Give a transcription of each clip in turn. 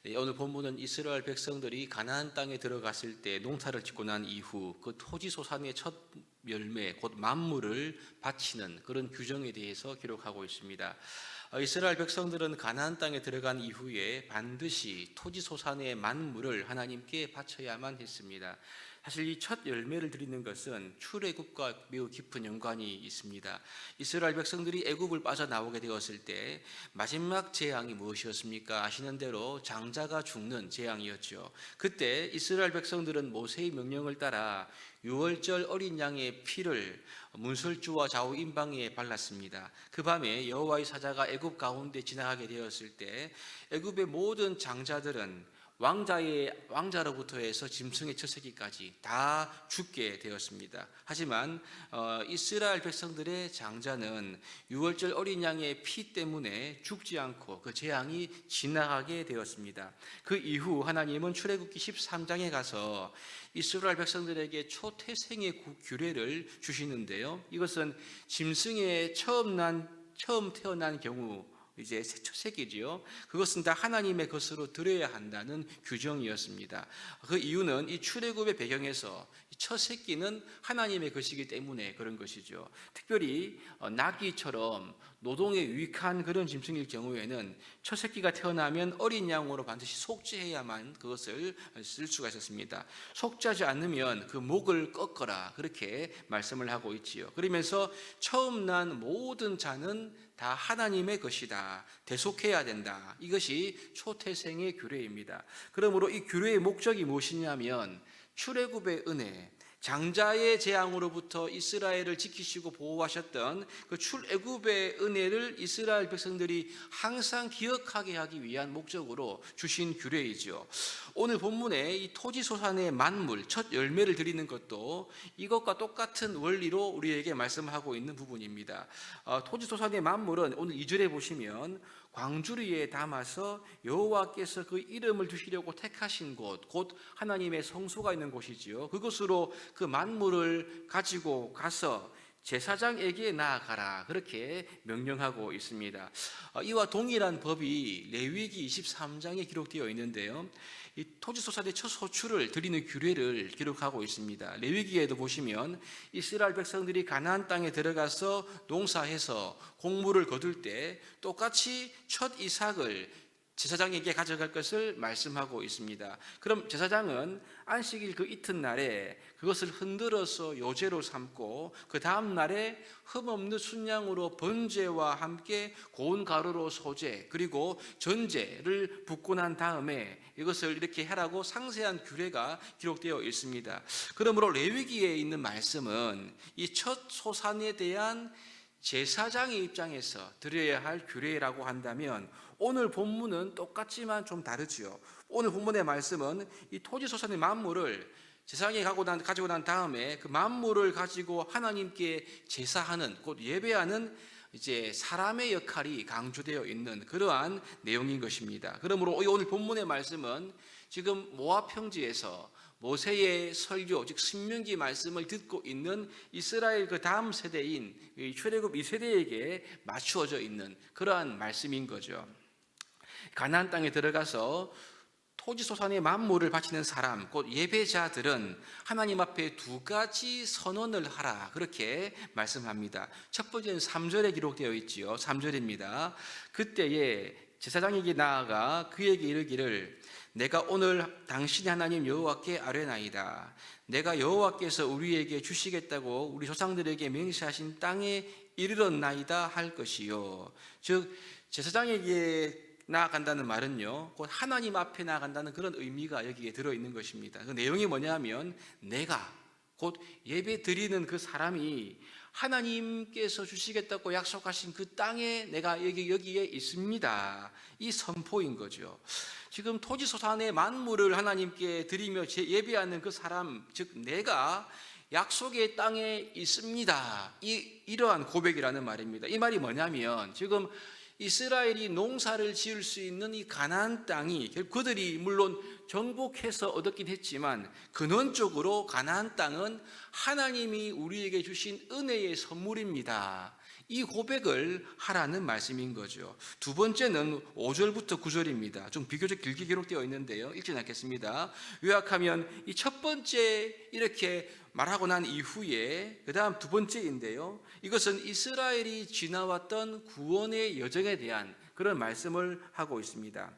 오늘 본문은 이스라엘 백성들이 가나안 땅에 들어갔을 때 농사를 짓고 난 이후 그 토지 소산의 첫 열매 곧 만물을 바치는 그런 규정에 대해서 기록하고 있습니다. 이스라엘 백성들은 가나안 땅에 들어간 이후에 반드시 토지 소산의 만물을 하나님께 바쳐야만 했습니다. 사실 이 첫 열매를 드리는 것은 출애굽과 매우 깊은 연관이 있습니다. 이스라엘 백성들이 애굽을 빠져나오게 되었을 때 마지막 재앙이 무엇이었습니까? 아시는 대로 장자가 죽는 재앙이었죠. 그때 이스라엘 백성들은 모세의 명령을 따라 유월절 어린 양의 피를 문설주와 좌우 임방에 발랐습니다. 그 밤에 여호와의 사자가 애굽 가운데 지나가게 되었을 때 애굽의 모든 장자들은 왕자로부터 해서 짐승의 첫 새끼까지 다 죽게 되었습니다. 하지만 이스라엘 백성들의 장자는 유월절 어린 양의 피 때문에 죽지 않고 그 재앙이 지나가게 되었습니다. 그 이후 하나님은 출애굽기 13장에 가서 이스라엘 백성들에게 초태생의 규례를 주시는데요. 이것은 짐승의 처음 태어난 경우 이제 첫 새끼지요. 그것은 다 하나님의 것으로 드려야 한다는 규정이었습니다. 그 이유는 이 출애굽의 배경에서 첫 새끼는 하나님의 것이기 때문에 그런 것이죠. 특별히 나귀처럼 노동에 유익한 그런 짐승일 경우에는 첫 새끼가 태어나면 어린 양으로 반드시 속죄해야만 그것을 쓸 수가 있었습니다. 속죄하지 않으면 그 목을 꺾어라 그렇게 말씀을 하고 있지요. 그러면서 처음 난 모든 자는 다 하나님의 것이다. 대속해야 된다. 이것이 초태생의 규례입니다. 그러므로 이 규례의 목적이 무엇이냐면 출애굽의 은혜, 장자의 재앙으로부터 이스라엘을 지키시고 보호하셨던 그 출애굽의 은혜를 이스라엘 백성들이 항상 기억하게 하기 위한 목적으로 주신 규례이죠. 오늘 본문에 이 토지소산의 만물, 첫 열매를 드리는 것도 이것과 똑같은 원리로 우리에게 말씀하고 있는 부분입니다. 토지소산의 만물은 오늘 2절에 보시면 광주리에 담아서 여호와께서 그 이름을 두시려고 택하신 곳, 곧 하나님의 성소가 있는 곳이지요. 그곳으로 그 만물을 가지고 가서 제사장에게 나아가라 그렇게 명령하고 있습니다. 이와 동일한 법이 레위기 23장에 기록되어 있는데요. 이 토지소산의 첫 소출을 드리는 규례를 기록하고 있습니다. 레위기에도 보시면 이스라엘 백성들이 가나안 땅에 들어가서 농사해서 곡물을 거둘 때 똑같이 첫 이삭을 제사장에게 가져갈 것을 말씀하고 있습니다. 그럼 제사장은 안식일 그 이튿날에 그것을 흔들어서 요제로 삼고 그 다음 날에 흠없는 순양으로 번제와 함께 고운 가루로 소제 그리고 전제를 붓고 난 다음에 이것을 이렇게 하라고 상세한 규례가 기록되어 있습니다. 그러므로 레위기에 있는 말씀은 이 첫 소산에 대한 제사장의 입장에서 드려야 할 규례라고 한다면 오늘 본문은 똑같지만 좀 다르지요. 오늘 본문의 말씀은 이 토지소산의 만물을 제사장이 가지고 난 다음에 그 만물을 가지고 하나님께 제사하는 곧 예배하는 이제 사람의 역할이 강조되어 있는 그러한 내용인 것입니다. 그러므로 오늘 본문의 말씀은 지금 모압 평지에서 모세의 설교, 즉 신명기 말씀을 듣고 있는 이스라엘 그 다음 세대인 출애굽 2세대에게 맞추어져 있는 그러한 말씀인 거죠. 가나안 땅에 들어가서 토지소산의 만물을 바치는 사람, 곧 예배자들은 하나님 앞에 두 가지 선언을 하라 그렇게 말씀합니다. 첫 번째는 3절에 기록되어 있지요. 3절입니다. 그때에 제사장에게 나아가 그에게 이르기를 내가 오늘 당신의 하나님 여호와께 아뢰나이다. 내가 여호와께서 우리에게 주시겠다고 우리 조상들에게 맹세하신 땅에 이르렀나이다 할 것이요. 즉 제사장에게 나아간다는 말은요, 곧 하나님 앞에 나아간다는 그런 의미가 여기에 들어있는 것입니다. 그 내용이 뭐냐면 내가 곧 예배 드리는 그 사람이 하나님께서 주시겠다고 약속하신 그 땅에 내가 여기에 있습니다. 이 선포인 거죠. 지금 토지소산의 만물을 하나님께 드리며 예배하는 그 사람, 즉 내가 약속의 땅에 있습니다. 이러한 고백이라는 말입니다. 이 말이 뭐냐면 지금 이스라엘이 농사를 지을 수 있는 이 가나안 땅이 그들이 물론 정복해서 얻었긴 했지만 근원적으로 가나안 땅은 하나님이 우리에게 주신 은혜의 선물입니다. 이 고백을 하라는 말씀인 거죠. 두 번째는 5절부터 9절입니다. 좀 비교적 길게 기록되어 있는데요. 읽지 않겠습니다. 요약하면 이 첫 번째 이렇게 말하고 난 이후에 그 다음 두 번째인데요. 이것은 이스라엘이 지나왔던 구원의 여정에 대한 그런 말씀을 하고 있습니다.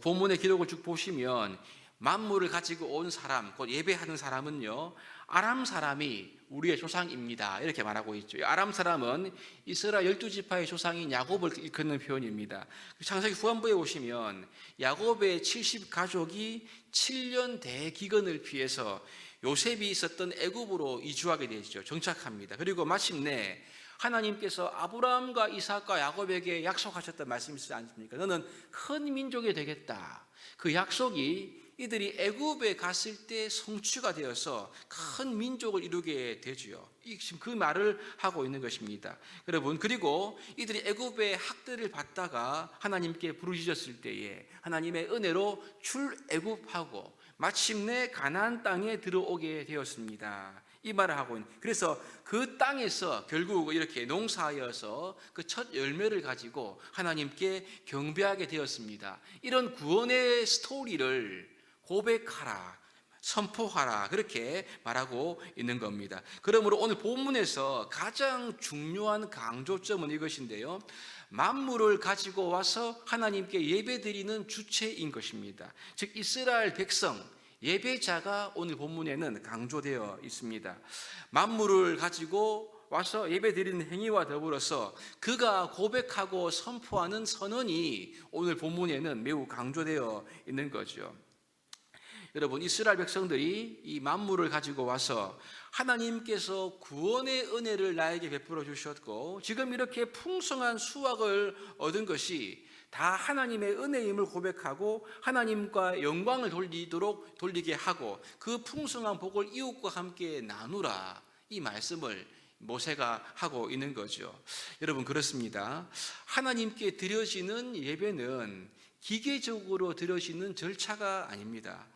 본문의 기록을 쭉 보시면 만물을 가지고 온 사람, 곧 예배하는 사람은요, 아람 사람이 우리의 조상입니다. 이렇게 말하고 있죠. 아람 사람은 이스라엘 12지파의 조상인 야곱을 일컫는 표현입니다. 창세기 후반부에 오시면 야곱의 70가족이 7년 대기근을 피해서 요셉이 있었던 애굽으로 이주하게 되죠. 정착합니다. 그리고 마침내 하나님께서 아브라함과 이삭과 야곱에게 약속하셨던 말씀이 있지 않습니까? 너는 큰 민족이 되겠다. 그 약속이 이들이 애굽에 갔을 때 성취가 되어서 큰 민족을 이루게 되지요. 지금 그 말을 하고 있는 것입니다. 여러분, 그리고 이들이 애굽의 학대를 받다가 하나님께 부르짖었을 때에 하나님의 은혜로 출애굽하고 마침내 가나안 땅에 들어오게 되었습니다. 이 말을 하고 있는. 그래서 그 땅에서 결국 이렇게 농사하여서 그 첫 열매를 가지고 하나님께 경배하게 되었습니다. 이런 구원의 스토리를 고백하라, 선포하라, 그렇게 말하고 있는 겁니다. 그러므로 오늘 본문에서 가장 중요한 강조점은 이것인데요, 만물을 가지고 와서 하나님께 예배드리는 주체인 것입니다. 즉 이스라엘 백성, 예배자가 오늘 본문에는 강조되어 있습니다. 만물을 가지고 와서 예배드리는 행위와 더불어서 그가 고백하고 선포하는 선언이 오늘 본문에는 매우 강조되어 있는 거죠. 여러분, 이스라엘 백성들이 이 만물을 가지고 와서 하나님께서 구원의 은혜를 나에게 베풀어 주셨고 지금 이렇게 풍성한 수확을 얻은 것이 다 하나님의 은혜임을 고백하고 하나님과 영광을 돌리게 하고 그 풍성한 복을 이웃과 함께 나누라, 이 말씀을 모세가 하고 있는 거죠. 여러분, 그렇습니다. 하나님께 드려지는 예배는 기계적으로 드려지는 절차가 아닙니다.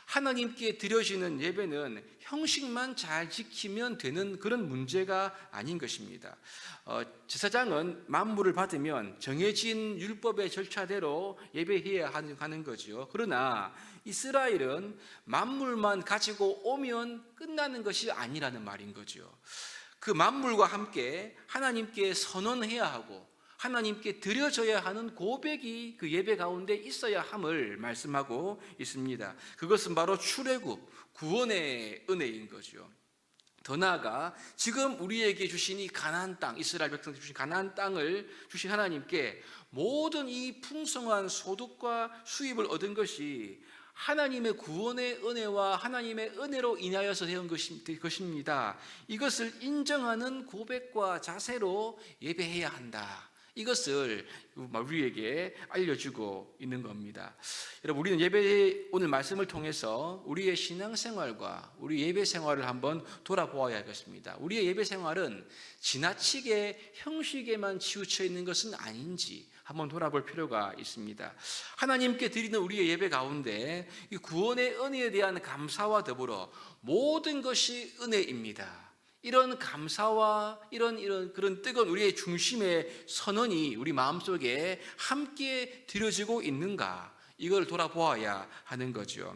하나님께 드려지는 예배는 형식만 잘 지키면 되는 그런 문제가 아닌 것입니다. 제사장은 만물을 받으면 정해진 율법의 절차대로 예배해야 하는 거죠. 그러나 이스라엘은 만물만 가지고 오면 끝나는 것이 아니라는 말인 거죠. 그 만물과 함께 하나님께 선언해야 하고 하나님께 드려져야 하는 고백이 그 예배 가운데 있어야 함을 말씀하고 있습니다. 그것은 바로 출애굽, 구원의 은혜인 거죠. 더 나아가 지금 우리에게 주신 이 가나안 땅, 이스라엘 백성들이 주신 가나안 땅을 주신 하나님께 모든 이 풍성한 소득과 수입을 얻은 것이 하나님의 구원의 은혜와 하나님의 은혜로 인하여서 되는 것입니다. 이것을 인정하는 고백과 자세로 예배해야 한다. 이것을 우리에게 알려주고 있는 겁니다. 여러분, 우리는 오늘 말씀을 통해서 우리의 신앙생활과 우리 예배생활을 한번 돌아보아야 하겠습니다. 우리의 예배생활은 지나치게 형식에만 치우쳐 있는 것은 아닌지 한번 돌아볼 필요가 있습니다. 하나님께 드리는 우리의 예배 가운데 이 구원의 은혜에 대한 감사와 더불어 모든 것이 은혜입니다. 이런 감사와 이런 그런 뜨거운 우리의 중심의 선언이 우리 마음속에 함께 드려지고 있는가, 이걸 돌아보아야 하는 거죠.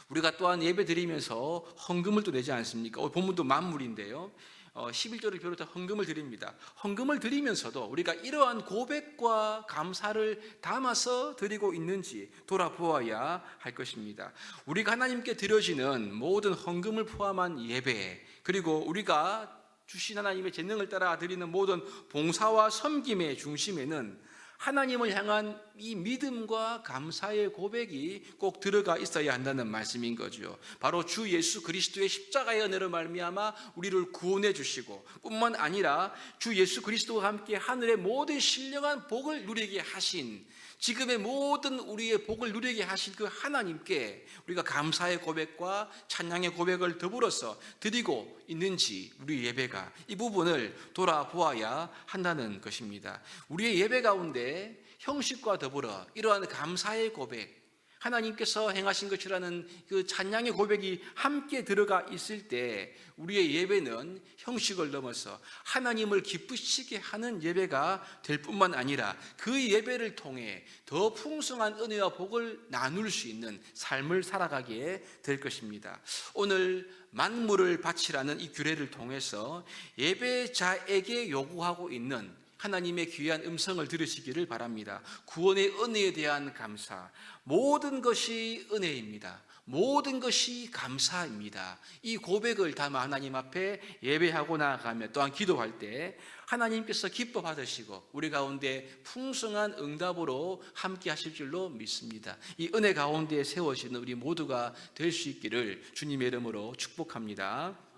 우리가 또한 예배 드리면서 헌금을 또 내지 않습니까? 본문도 만물인데요, 11조를 비롯해 헌금을 드립니다. 헌금을 드리면서도 우리가 이러한 고백과 감사를 담아서 드리고 있는지 돌아보아야 할 것입니다. 우리가 하나님께 드려지는 모든 헌금을 포함한 예배, 그리고 우리가 주신 하나님의 재능을 따라 드리는 모든 봉사와 섬김의 중심에는 하나님을 향한 이 믿음과 감사의 고백이 꼭 들어가 있어야 한다는 말씀인 거죠. 바로 주 예수 그리스도의 십자가의 은혜로 말미암아 우리를 구원해 주시고 뿐만 아니라 주 예수 그리스도와 함께 하늘의 모든 신령한 복을 누리게 하신, 지금의 모든 우리의 복을 누리게 하신 그 하나님께 우리가 감사의 고백과 찬양의 고백을 더불어서 드리고 있는지, 우리 예배가 이 부분을 돌아보아야 한다는 것입니다. 우리의 예배 가운데 형식과 더불어 이러한 감사의 고백, 하나님께서 행하신 것이라는 그 찬양의 고백이 함께 들어가 있을 때 우리의 예배는 형식을 넘어서 하나님을 기쁘시게 하는 예배가 될 뿐만 아니라 그 예배를 통해 더 풍성한 은혜와 복을 나눌 수 있는 삶을 살아가게 될 것입니다. 오늘 만물을 바치라는 이 규례를 통해서 예배자에게 요구하고 있는 하나님의 귀한 음성을 들으시기를 바랍니다. 구원의 은혜에 대한 감사, 모든 것이 은혜입니다. 모든 것이 감사입니다. 이 고백을 담아 하나님 앞에 예배하고 나아가며 또한 기도할 때 하나님께서 기뻐 받으시고 우리 가운데 풍성한 응답으로 함께 하실 줄로 믿습니다. 이 은혜 가운데 세워지는 우리 모두가 될 수 있기를 주님의 이름으로 축복합니다.